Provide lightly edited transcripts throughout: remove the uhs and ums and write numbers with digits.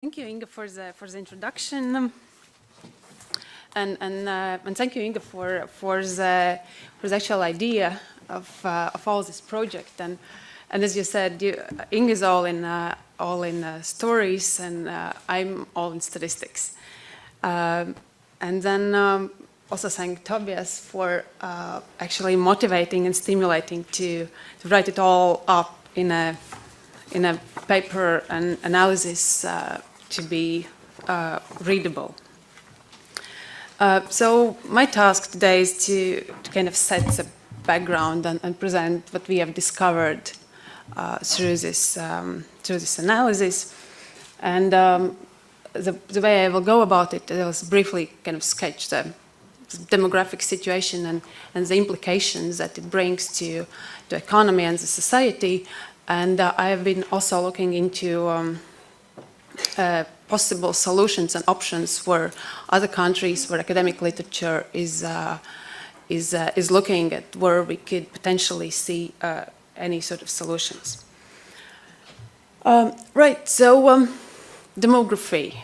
Thank you, Inga, for the introduction, and thank you, Inga, for the actual idea of all this project. And as you said, Inga is all in stories, and I'm all in statistics. And then also thank Tobias for actually motivating and stimulating to write it all up in a paper and analysis to be readable. So my task today is to kind of set the background and present what we have discovered through this analysis. And the way I will go about it is briefly kind of sketch the demographic situation and the implications that it brings to the economy and the society. And I have been also looking into possible solutions and options for other countries where academic literature is looking at, where we could potentially see any sort of solutions. Right, so demography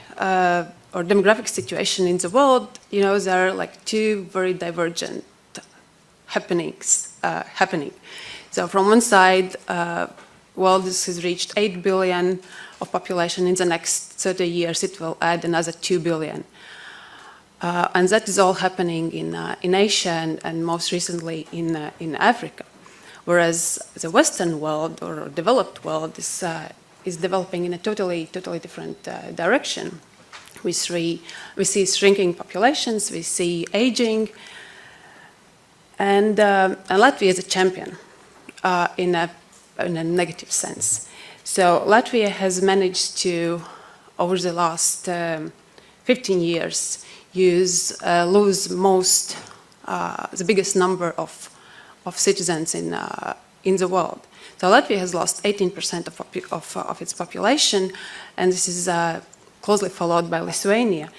or demographic situation in the world, there are like two very divergent happenings happening. So from one side, world has reached 8 billion of population. In the next 30 years, it will add another 2 billion. And that is all happening in Asia and most recently in Africa. Whereas the Western world or developed world is developing in a totally different direction. We see shrinking populations, we see aging, and Latvia is a champion in a negative sense. So Latvia has managed to, over the last 15 years, lose most, the biggest number of citizens in the world. So Latvia has lost 18% of its population, and this is closely followed by Lithuania.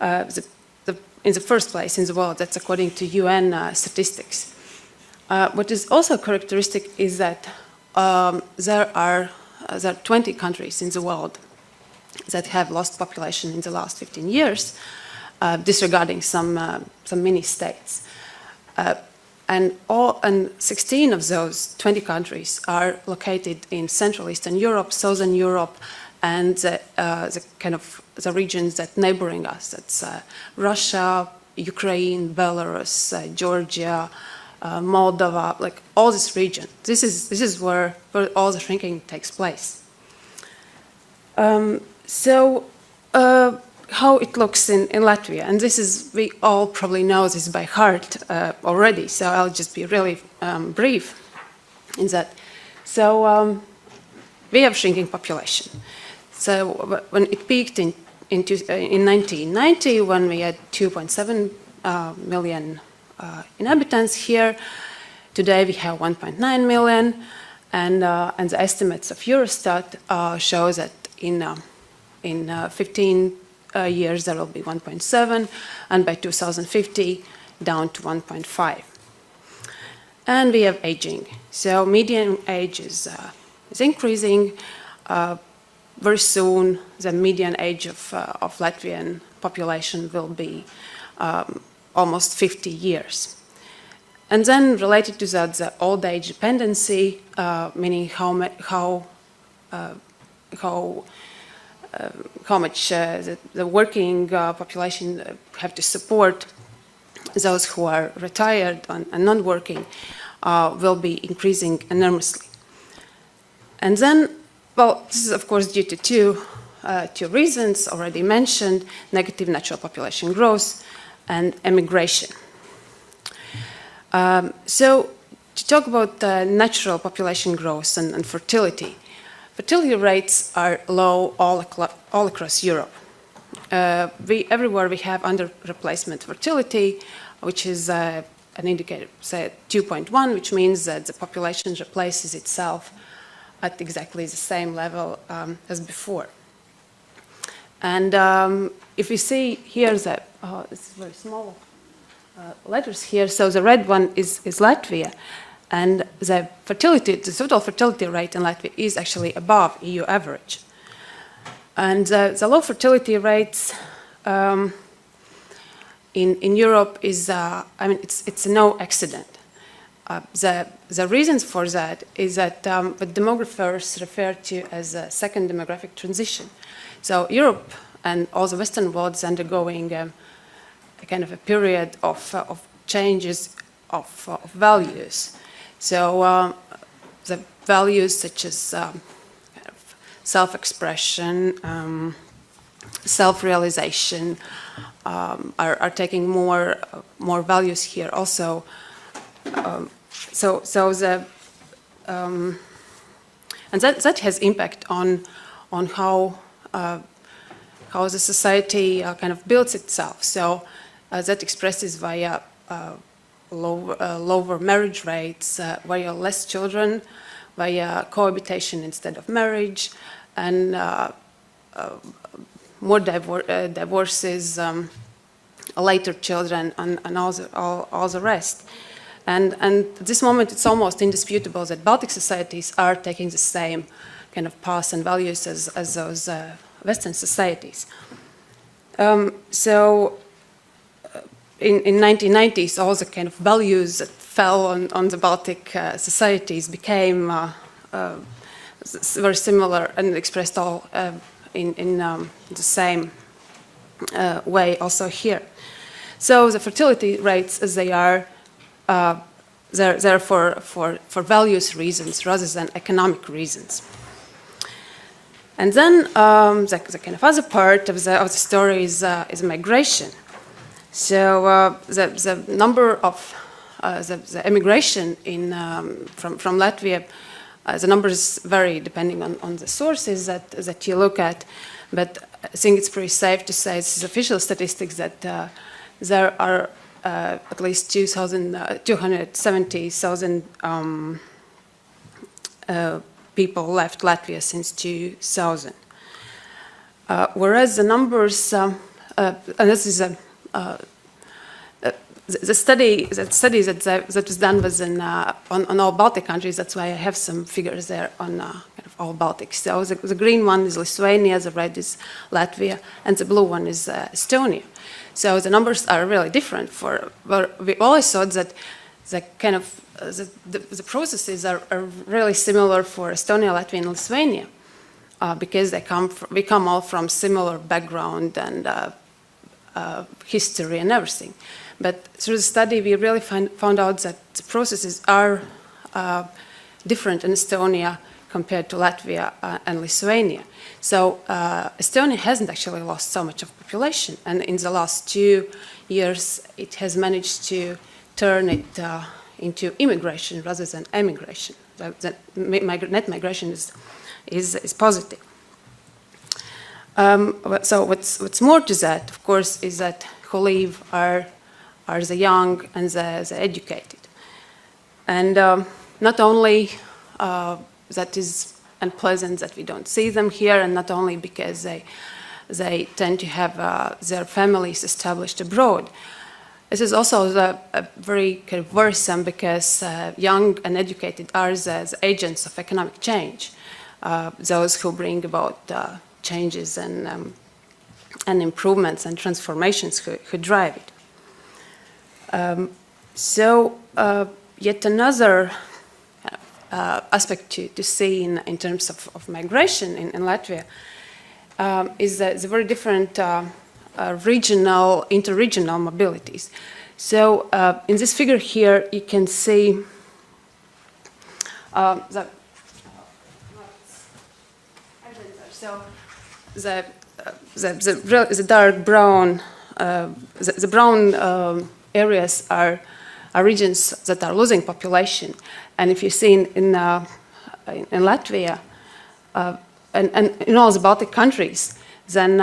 In the first place in the world, that's according to UN statistics. What is also characteristic is that there are 20 countries in the world that have lost population in the last 15 years, disregarding some mini-states. And 16 of those 20 countries are located in Central Eastern Europe, Southern Europe, and the regions that neighboring us. That's Russia, Ukraine, Belarus, Georgia, Moldova, like all this region. This is where all the shrinking takes place. How it looks in Latvia, and we all probably know this by heart already, so I'll just be really brief in that. So we have shrinking population. So when it peaked in 1990, when we had 2.7 million inhabitants here, today we have 1.9 million, and the estimates of Eurostat show that in 15 years there will be 1.7, and by 2050 down to 1.5. And we have aging. So median age is increasing. Very soon, the median age of Latvian population will be almost 50 years. And then related to that, the old age dependency, meaning how much the working population have to support those who are retired and non-working, will be increasing enormously. And then, well, this is of course due to two reasons already mentioned: negative natural population growth and emigration. So to talk about natural population growth and fertility, fertility rates are low all across Europe. Everywhere we have under-replacement fertility, which is an indicator, say 2.1, which means that the population replaces itself at exactly the same level as before. And if you see here that, this is very small letters here, so the red one is Latvia, and the total fertility rate in Latvia is actually above EU average. And the low fertility rates in Europe is, I mean, it's no accident. The reasons for that is that what demographers refer to as a second demographic transition. So Europe and all the Western world is undergoing a kind of a period of changes of values. So the values such as kind of self-expression, self-realization are taking more values here also. So the and that has impact on how the society kind of builds itself. So that expresses via lower marriage rates, via less children, via cohabitation instead of marriage, and more divorces, later children, and all the rest. And at this moment, it's almost indisputable that Baltic societies are taking the same kind of paths and values as those Western societies. So in 1990s, all the kind of values that fell on the Baltic societies became very similar and expressed all in the same way also here. So the fertility rates, as they are, they're for values reasons rather than economic reasons. And then the kind of other part of the story is migration. So the number of the immigration from Latvia, the numbers vary depending on the sources that you look at, but I think it's pretty safe to say, this is official statistics, that there are at least 270,000 people left Latvia since 2000. Whereas the numbers, and this is the study that was done was on all Baltic countries. That's why I have some figures there on kind of all Baltics. So the green one is Lithuania, the red is Latvia, and the blue one is Estonia. So the numbers are really different. But we always thought that the kind of the processes are really similar for Estonia, Latvia, and Lithuania because we come all from similar background and history and everything. But through the study, we really found out that the processes are different in Estonia compared to Latvia and Lithuania. So Estonia hasn't actually lost so much of population, and in the last 2 years, it has managed to turn it into immigration rather than emigration. The net migration is positive. So what's more to that, of course, is that who leave are the young and the educated. And not only that is unpleasant that we don't see them here, and not only because they tend to have their families established abroad. This is also very kind of worrisome because young and educated are the agents of economic change, those who bring about changes and improvements and transformations who drive it. So yet another aspect to see in terms of migration in Latvia is the very different regional, interregional mobilities. So in this figure here, you can see the dark brown, the brown areas are regions that are losing population. And if you see in Latvia and in all the Baltic countries, then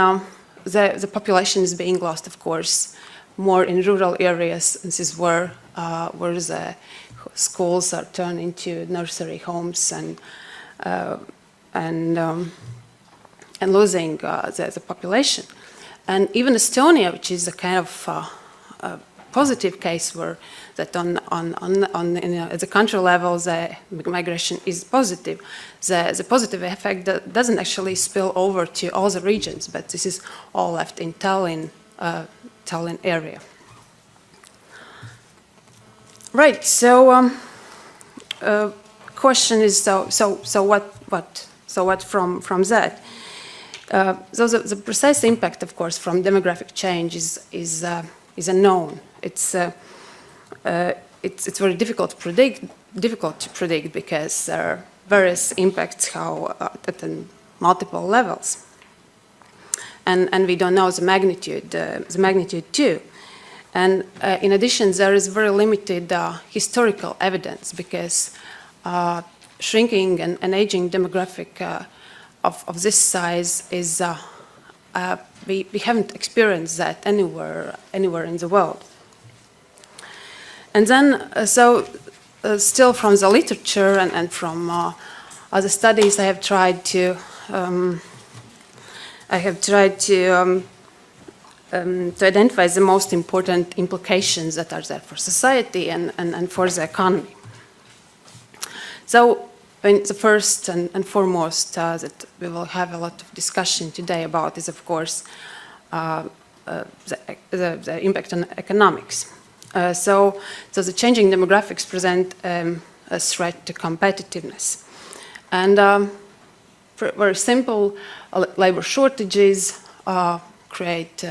the population is being lost, of course, more in rural areas. This is where the schools are turned into nursery homes and losing the population. And even Estonia, which is a kind of positive case where that at the country level the migration is positive. The positive effect that doesn't actually spill over to all the regions, but this is all left in Tallinn area. Right. So question is so what from that? So the precise impact, of course, from demographic change is unknown. It's very difficult to predict because there are various impacts at multiple levels, and we don't know the magnitude too. And in addition, there is very limited historical evidence because shrinking and aging demographic of this size is we haven't experienced that anywhere in the world. And then still from the literature and from other studies, I have tried to identify the most important implications that are there for society and for the economy. So the first and foremost that we will have a lot of discussion today about is, of course, the impact on economics. So the changing demographics present a threat to competitiveness. And very simple, labor shortages create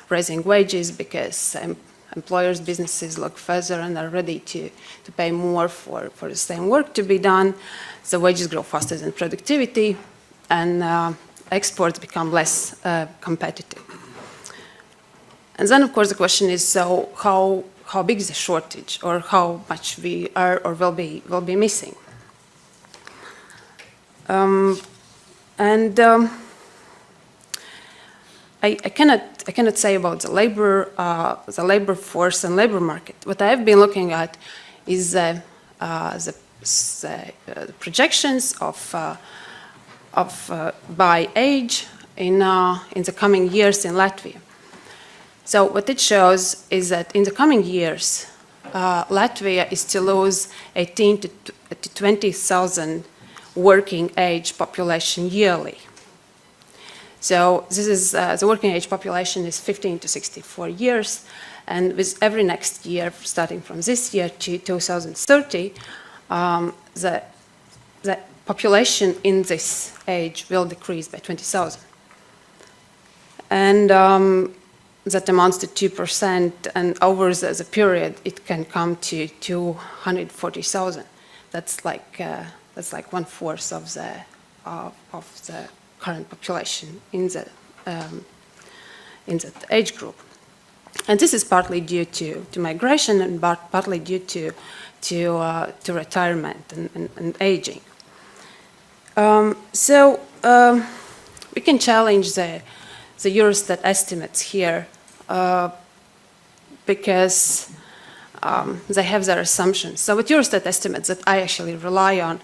raising wages because employers, businesses look further and are ready to pay more for the same work to be done. The wages grow faster than productivity, and exports become less competitive. And then, of course, the question is: so how big is the shortage, or how much we are or will be missing? I cannot say about the labor force and labor market. What I have been looking at is the projections by age in the coming years in Latvia. So what it shows is that in the coming years, Latvia is to lose 18 to 20,000 working age population yearly. So this is the working age population is 15 to 64 years, and with every next year, starting from this year to 2030, the population in this age will decrease by 20,000, and that amounts to 2%. And over the period, it can come to 240,000. That's like 1/4 of the current population in that age group. And this is partly due to migration and partly due to retirement and aging. So we can challenge the Eurostat estimates here because they have their assumptions. So what Eurostat estimates that I actually rely on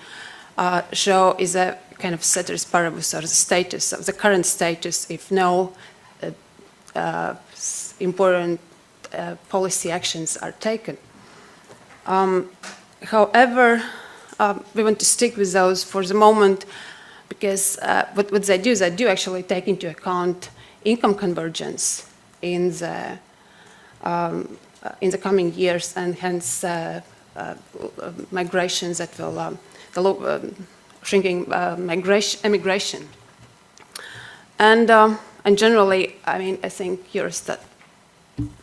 show is a kind of ceteris paribus, or the status of the current status if no important policy actions are taken. However, we want to stick with those for the moment because what they do actually take into account income convergence in the coming years, and hence migrations that will shrinking emigration. And generally, I mean, I think Eurostat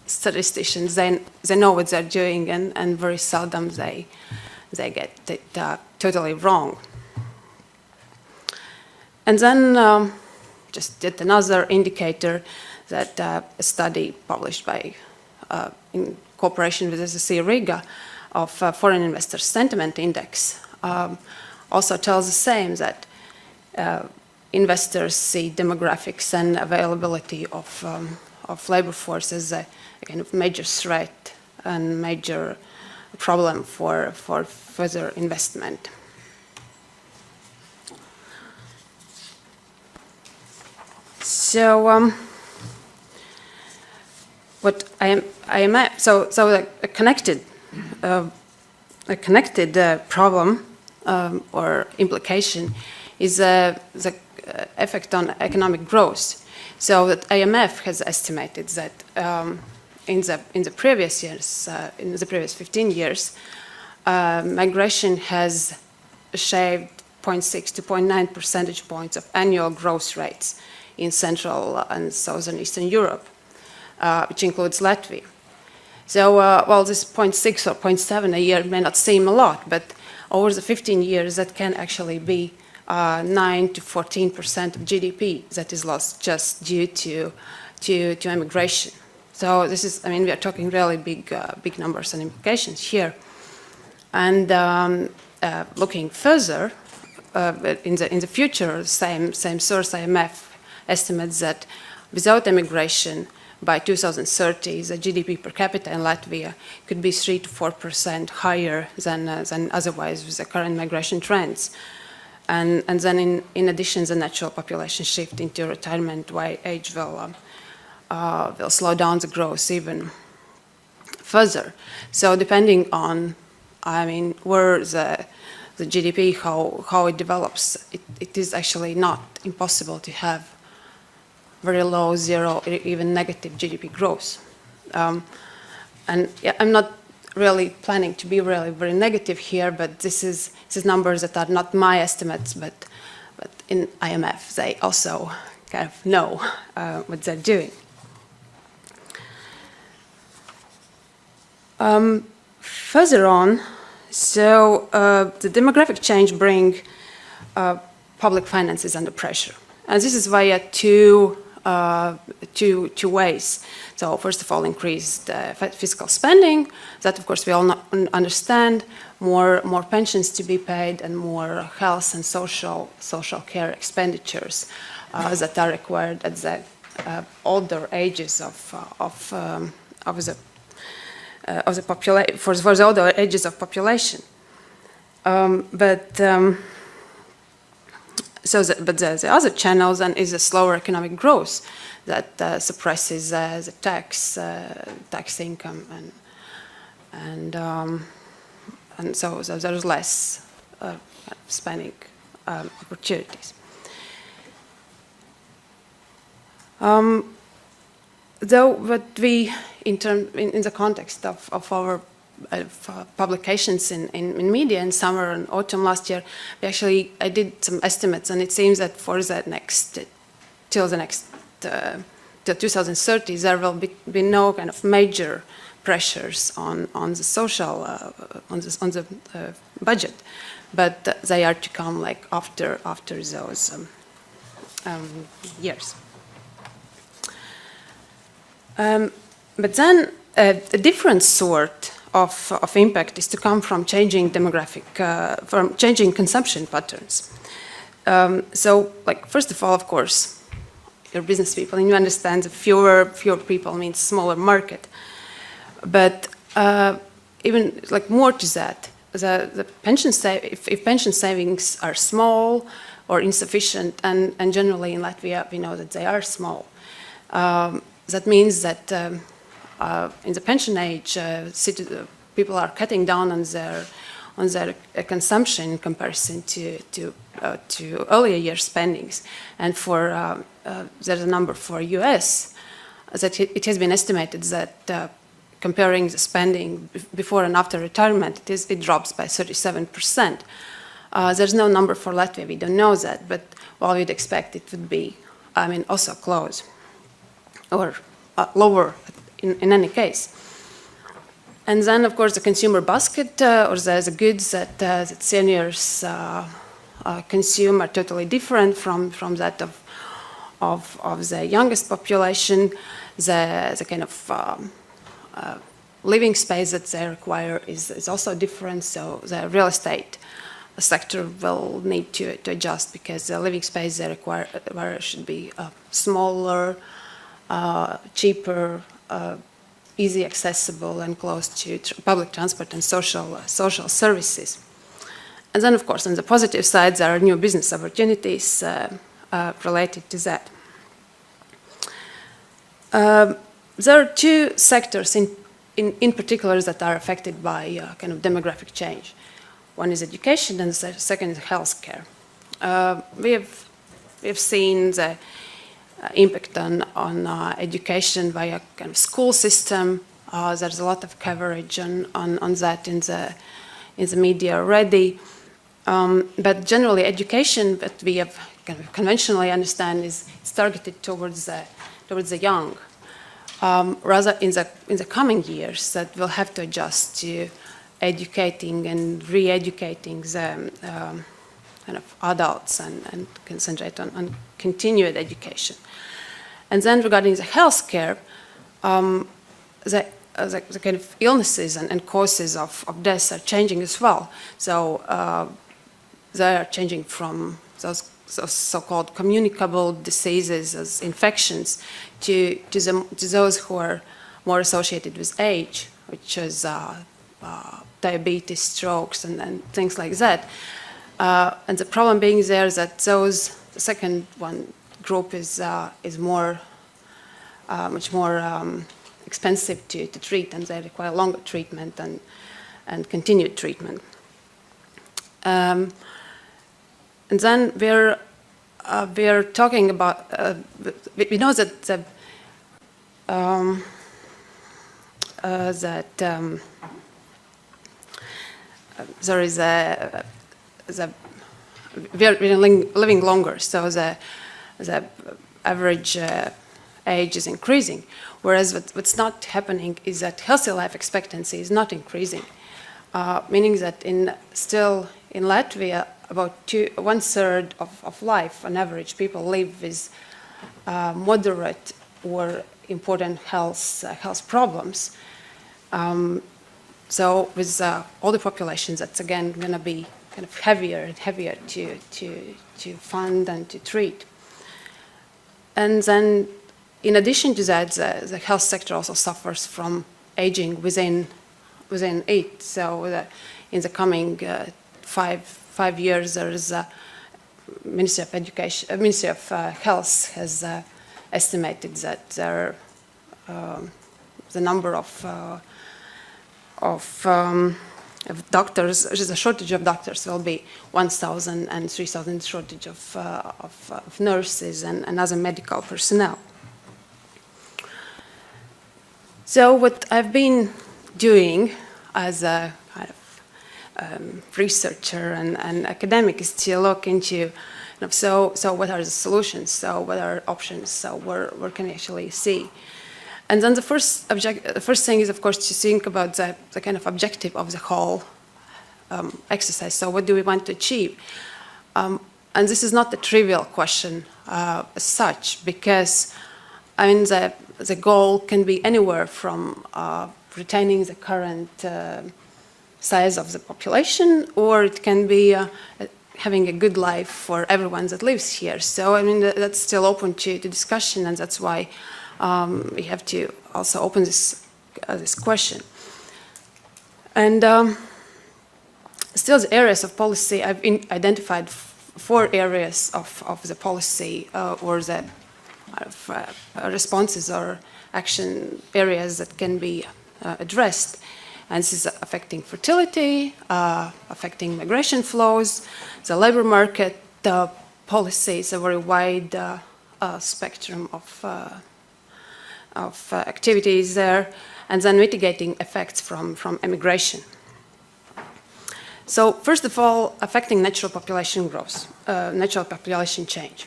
statisticians, they know what they're doing, and very seldom they get it totally wrong. And then just yet another indicator that a study published by in cooperation with SSE Riga of Foreign Investor Sentiment Index also tells the same, that investors see demographics and availability of labor force as a kind of major threat and major problem for further investment. So what IMF, so a connected problem or implication is the effect on economic growth. So that IMF has estimated that in the previous years, in the previous 15 years, migration has shaved 0.6 to 0.9 percentage points of annual growth rates in Central and Southern Eastern Europe, which includes Latvia. So while this 0.6 or 0.7 a year may not seem a lot, but over the 15 years that can actually be 9 to 14% of GDP that is lost just due to immigration. So this is, I mean, we are talking really big numbers and implications here. And looking further, in the future, same source, IMF estimates that without immigration, by 2030, the GDP per capita in Latvia could be 3 to 4% higher than otherwise with the current migration trends. And then in addition, the natural population shift into retirement age will slow down the growth even further. So depending on, I mean, where the GDP, how it develops, it is actually not impossible to have very low, zero, even negative GDP growth. And yeah, I'm not really planning to be really very negative here, but this is numbers that are not my estimates, but in IMF, they also kind of know what they're doing. Further on, so the demographic change bring public finances under pressure. And this is via two ways. So first of all, increased fiscal spending, that of course we all understand, more pensions to be paid and more health and social care expenditures that are required at the older ages of the population, for the older ages of population. But the other channel then is a slower economic growth that suppresses the tax income and so there's less spending opportunities. Though, what we in the context of our publications in media in summer and autumn last year, I did some estimates, and it seems that for the next till 2030, there will be no kind of major pressures on the social on the budget, but they are to come like after those years. But then a different sort of impact is to come from changing from changing consumption patterns. So, like, first of all, of course, you're business people and you understand that fewer people means smaller market. But even like more to that, the if pension savings are small or insufficient, and generally in Latvia we know that they are small, that means that in the pension age, people are cutting down on their consumption in comparison to earlier year spendings. And for there's a number for US that it has been estimated that comparing the spending before and after retirement, it drops by 37%. There's no number for Latvia, we don't know that, but what we'd expect it would be, I mean, also close or lower in any case. And then, of course, the consumer basket or the goods that seniors consume are totally different from that of the youngest population. The kind of living space that they require is also different. So the real estate sector will need to adjust because the living space they require should be smaller, cheaper, easy accessible, and close to public transport and social services. And then, of course, on the positive side, there are new business opportunities related to that. there are two sectors in particular that are affected by kind of demographic change. One is education, and the second is healthcare. We have seen the impact on education via kind of school system. There's a lot of coverage on that in the media already. But generally, education that we have kind of conventionally understand is targeted towards the young. Rather, in the coming years, that we'll have to adjust to educating and re-educating the kind of adults and concentrate on continued education. And then regarding the healthcare, the kind of illnesses and causes of deaths are changing as well. So they are changing from those so-called communicable diseases as infections to those who are more associated with age, which is diabetes, strokes, and things like that. And the problem being there is that the second one group is more, much more expensive to treat, and they require longer treatment and continued treatment. And then we're talking about, we know that there is we're living longer, so the average age is increasing, whereas what's not happening is that healthy life expectancy is not increasing, meaning that still in Latvia, about 1/3 of life on average people live with moderate or important health problems. So with older populations, that's again going to be kind of heavier and heavier to fund and to treat. And then, in addition to that, the health sector also suffers from aging within it. So in the coming 5 years, there is Ministry of Education, Ministry of Health has estimated that the number of doctors, there's a shortage of doctors, will be 1,000 and 3,000 shortage of nurses and other medical personnel. So what I've been doing as a kind of researcher and academic is to look into, so what are the solutions? So what are options? So where can we actually see? And then the first thing is, of course, to think about the kind of objective of the whole exercise. So what do we want to achieve? And this is not a trivial question as such, because I mean the goal can be anywhere from retaining the current size of the population, or it can be having a good life for everyone that lives here. So I mean that's still open to discussion, and that's why we have to also open this question. And still, the areas of policy, I've identified 4 areas of the policy or the responses or action areas that can be addressed. And this is affecting fertility, affecting migration flows, the labor market policies, a very wide spectrum of activities there, and then mitigating effects from immigration. So first of all, affecting natural population growth, natural population change.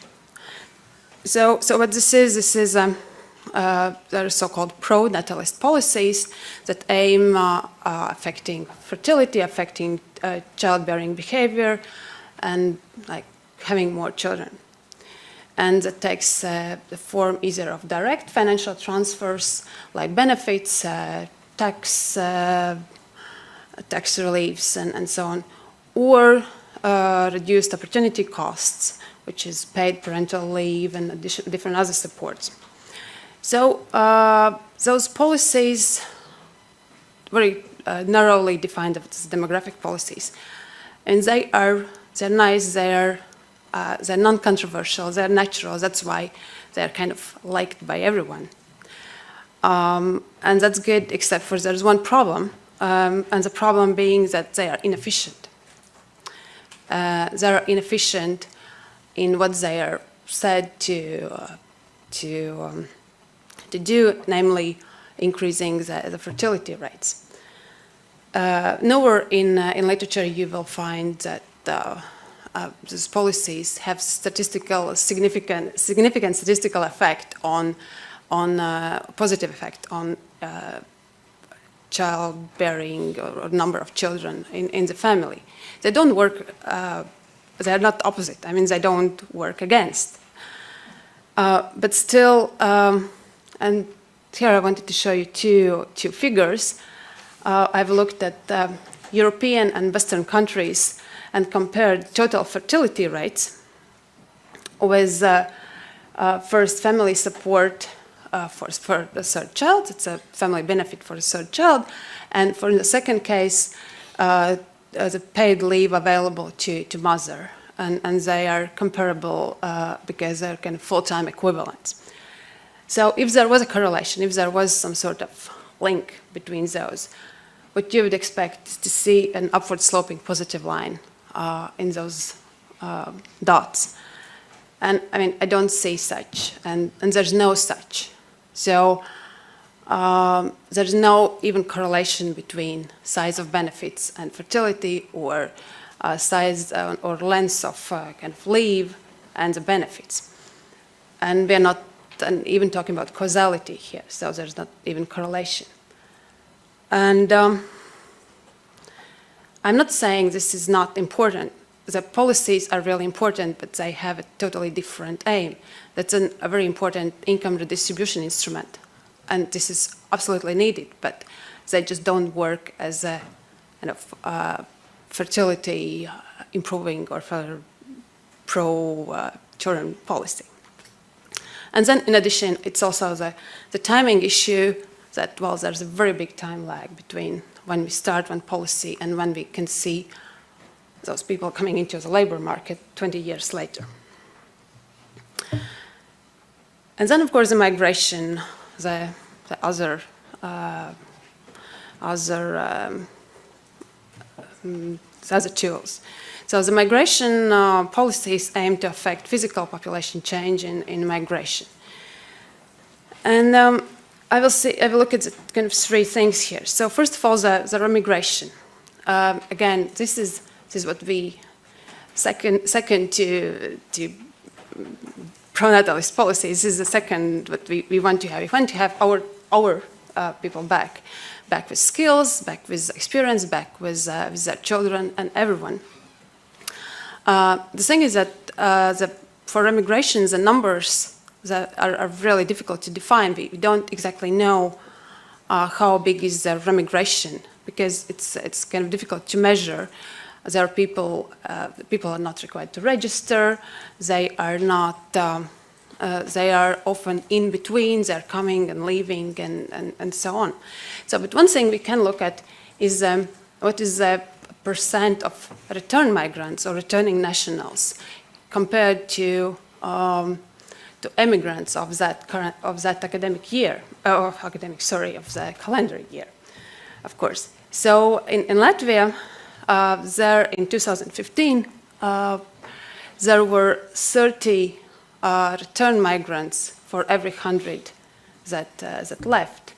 So what this is there are so-called pro-natalist policies that aim affecting fertility, affecting childbearing behavior, and like having more children. And that takes the form either of direct financial transfers, like benefits, tax reliefs, and so on, or reduced opportunity costs, which is paid parental leave and different other supports. So those policies, very narrowly defined as demographic policies, and they're nice, they're non-controversial, they're natural. That's why they're kind of liked by everyone. And that's good, except for there's one problem, and the problem being that they are inefficient. They are inefficient in what they are said to do, namely increasing the fertility rates. Nowhere in literature you will find that these policies have significant statistical effect on positive effect on childbearing or number of children in the family. They don't work. They are not opposite. I mean, they don't work against. But still, and here I wanted to show you two figures. I've looked at European and Western countries and compared total fertility rates with first family support for the third child. It's a family benefit for the third child. And for the second case, the paid leave available to mother. And they are comparable because they're kind of full-time equivalents. So if there was a correlation, if there was some sort of link between those, what you would expect is to see an upward sloping positive line in those dots. And I mean, I don't see such, and there's no such. So there's no even correlation between size of benefits and fertility, or size or length of kind of leave and the benefits. And we're not even talking about causality here, so there's not even correlation. And I'm not saying this is not important. The policies are really important, but they have a totally different aim. That's a very important income redistribution instrument, and this is absolutely needed, but they just don't work as a kind of fertility improving or further pro-children policy. And then in addition, it's also the timing issue that, well, there's a very big time lag between when we start one policy and when we can see those people coming into the labor market 20 years later. And then, of course, the migration, the other tools. So the migration policies aim to affect physical population change in migration. And I will look at the kind of three things here. So first of all, the remigration. Again, this is what we second to pronatalist policies. This is the second what we want to have. We want to have our people back with skills, back with experience, back with their children and everyone. The thing is that for remigration, the numbers that are really difficult to define. We don't exactly know how big is the remigration because it's kind of difficult to measure. There are people are not required to register. They are not. They are often in between. They're coming and leaving and so on. So, but one thing we can look at is what is the percent of return migrants or returning nationals compared to immigrants of that academic year, of the calendar year, of course. So in Latvia, there in 2015, there were 30 return migrants for every 100 that left.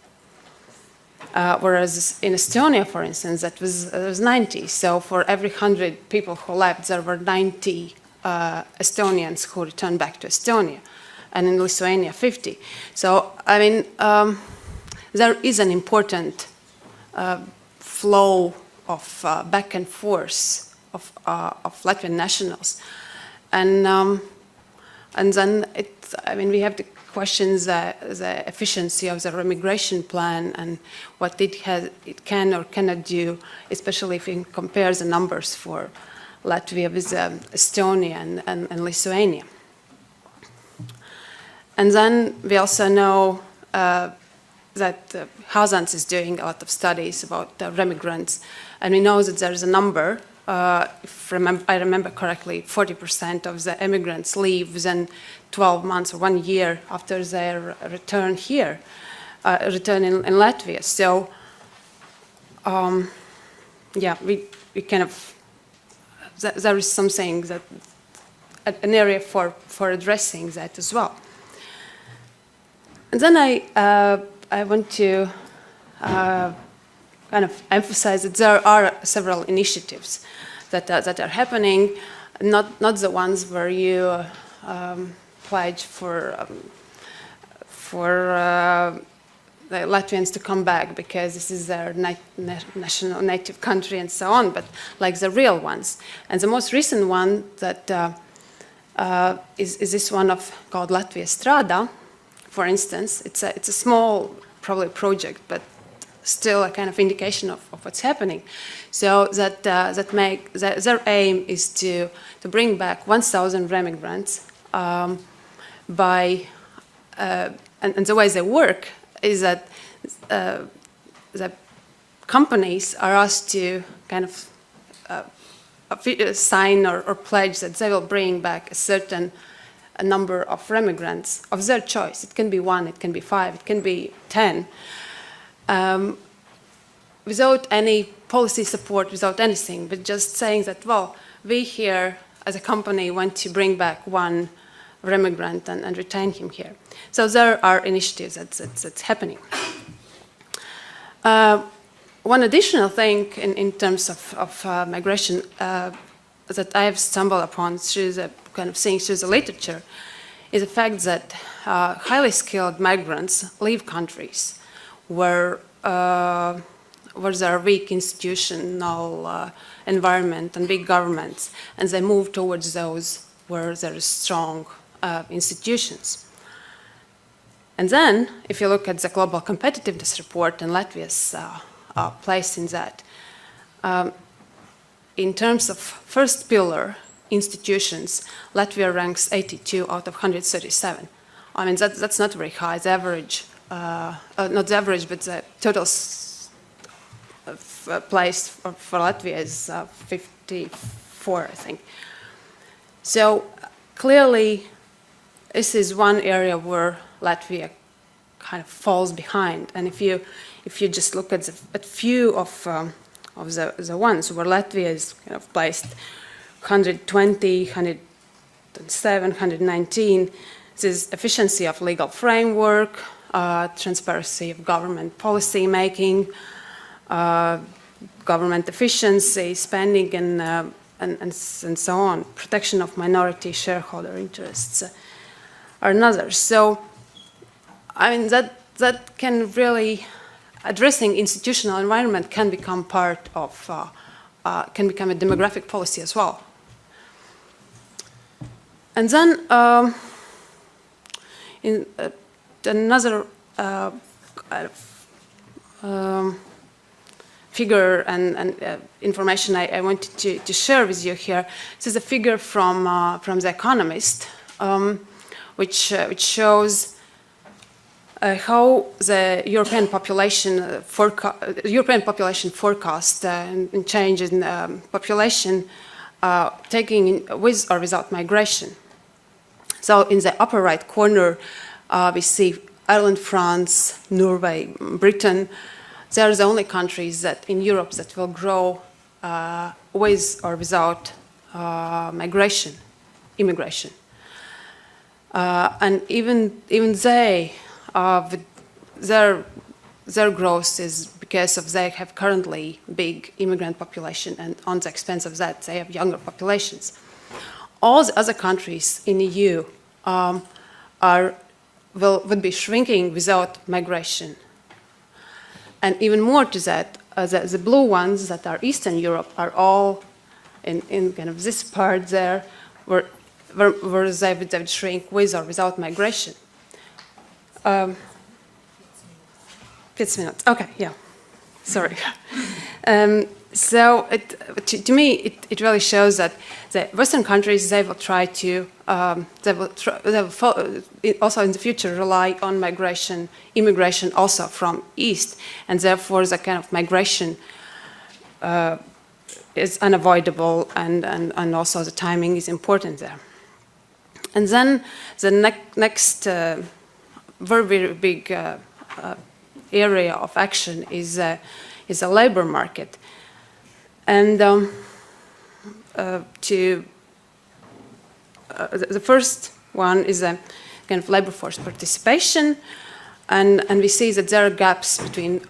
Whereas in Estonia, for instance, that was 90. So for every 100 people who left, there were 90 Estonians who returned back to Estonia. And in Lithuania, 50. So, I mean, there is an important flow of back and forth of Latvian nationals. And then we have to question the efficiency of the remigration plan and what it can or cannot do, especially if we compare the numbers for Latvia with Estonia and Lithuania. And then we also know that Hazans is doing a lot of studies about remigrants, and we know that there is a number. If I remember correctly, 40% of the immigrants leave within 12 months or 1 year after their return here. return in Latvia. So, yeah, we kind of, there is something that, an area for addressing that as well. And then I want to kind of emphasize that there are several initiatives that are happening, not the ones where you pledge for the Latvians to come back because this is their national native country and so on, but like the real ones. And the most recent one that is this one called Latvia Strādā, for instance. It's a small, probably project, but still a kind of indication of what's happening. So their aim is to bring back 1,000 immigrants by, and the way they work is that the companies are asked to kind of sign or pledge that they will bring back a number of immigrants of their choice. It can be 1, it can be 5, it can be 10, without any policy support, without anything, but just saying that, well, we here as a company want to bring back 1 immigrant and retain him here. So there are initiatives that's happening. One additional thing in terms of migration that I have stumbled upon through the kind of things through the literature is the fact that highly skilled migrants leave countries where there are weak institutional environment and big governments, and they move towards those where there is strong institutions. And then, if you look at the Global Competitiveness Report and Latvia's place in that, in terms of first pillar institutions, Latvia ranks 82 out of 137. I mean, that's not very high. The average, not the average, but the total place for Latvia is 54, I think. So clearly, this is one area where Latvia kind of falls behind. And if you just look at few of the ones where Latvia is kind of placed 120, 107, 119, this is efficiency of legal framework, transparency of government policy making, government efficiency, spending, and so on, protection of minority shareholder interests are another. So, I mean, that can really, addressing institutional environment can become part of, can become a demographic policy as well. And then, in another figure and information I wanted to share with you here. This is a figure from The Economist, which shows how the European population forecast and change in population taking with or without migration. So in the upper right corner, we see Ireland, France, Norway, Britain. They are the only countries that in Europe that will grow with or without immigration. And even they, their growth is because of they have currently big immigrant population, and on the expense of that, they have younger populations. All the other countries in the EU would be shrinking without migration. And even more to that, the blue ones that are Eastern Europe are all in kind of this part there, where they would shrink with or without migration. 5 minutes. Okay, yeah. Sorry. So to me, it really shows that the Western countries, they will try to, they will also in the future rely on immigration also from East, and therefore the kind of migration is unavoidable, and also the timing is important there. And then the next very big area of action is a labor market. And the first one is a kind of labor force participation, and we see that there are gaps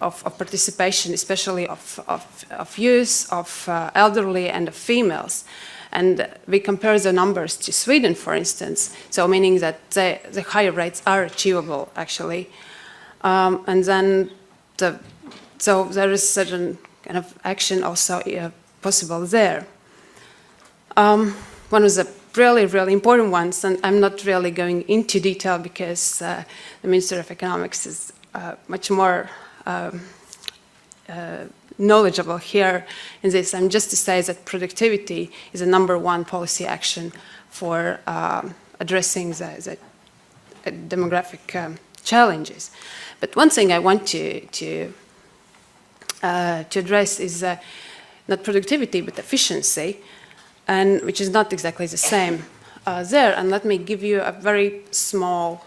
of participation, especially of youth, of elderly, and of females. And we compare the numbers to Sweden, for instance, so meaning that the higher rates are achievable, actually. And then, so there is certain kind of action also possible there. One of the really, really important ones, and I'm not really going into detail because the Minister of Economics is much more knowledgeable here in this. I'm just to say that productivity is a #1 policy action for addressing the demographic challenges. But one thing I want to address is not productivity but efficiency, and which is not exactly the same there. And let me give you a very small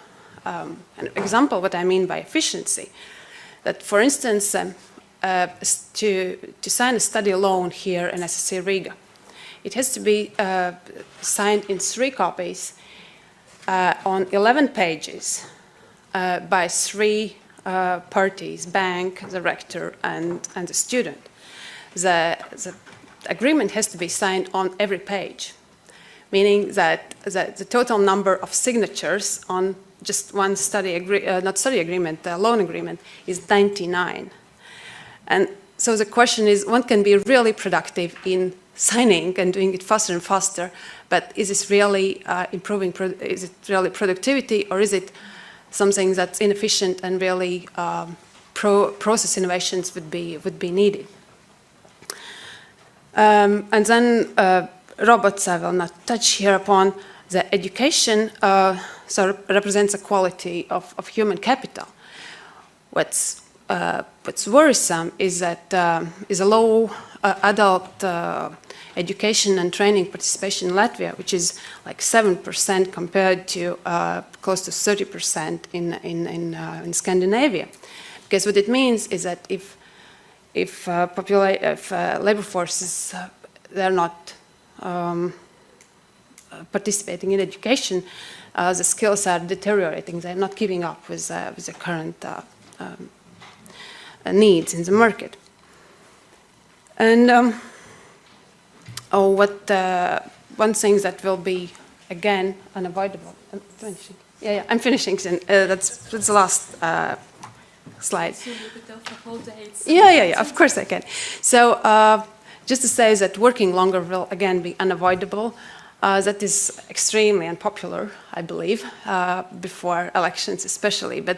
example what I mean by efficiency. That, for instance, to sign a study loan here in SSE Riga, it has to be signed in 3 copies on 11 pages by 3 parties: bank, the rector, and the student. The agreement has to be signed on every page, meaning that the total number of signatures on just one loan agreement is 99. And so the question is, one can be really productive in signing and doing it faster and faster, but is this really improving, is it really productivity, or is it something that's inefficient and really process innovations would be needed? And then robots, I will not touch here upon. The education so represents a quality of human capital. What's worrisome is that is a low adult education and training participation in Latvia, which is like 7% compared to close to 30% in Scandinavia. Because what it means is that if labor forces they're not participating in education, the skills are deteriorating. They're not keeping up with the current needs in the market. And one thing that will be again unavoidable. I'm finishing. Yeah, I'm finishing. That's the last slide. So you could tell the whole dates. Yeah. Of course I can. So just to say that working longer will again be unavoidable. That is extremely unpopular, I believe, before elections especially. But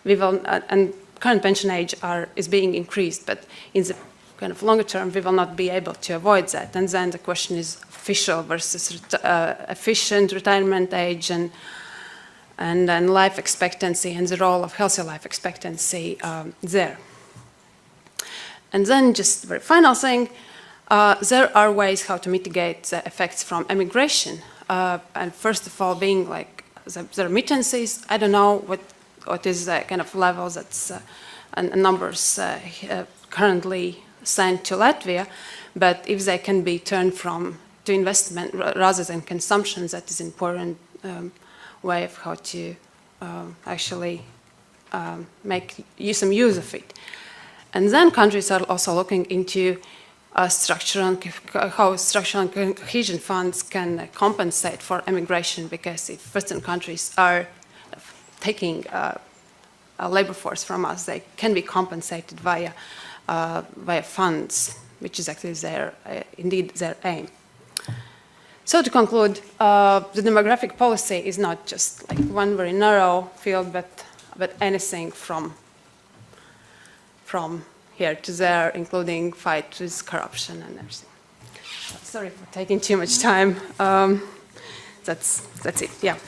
we will, and current pension age is being increased, but in the kind of longer term, we will not be able to avoid that. And then the question is official versus efficient retirement age and life expectancy and the role of healthy life expectancy there. And then just the very final thing, there are ways how to mitigate the effects from emigration. And first of all, being like the remittances, I don't know what is the kind of level that's and numbers currently sent to Latvia, but if they can be turned to investment rather than consumption, that is an important way of how to actually make some use of it. And then countries are also looking into how structural and cohesion funds can compensate for emigration, because if Western countries are taking a labor force from us, they can be compensated via funds, which is actually indeed their aim. So to conclude, the demographic policy is not just like one very narrow field, but anything from here to there, including fight with corruption and everything. Sorry for taking too much time. That's it. Yeah.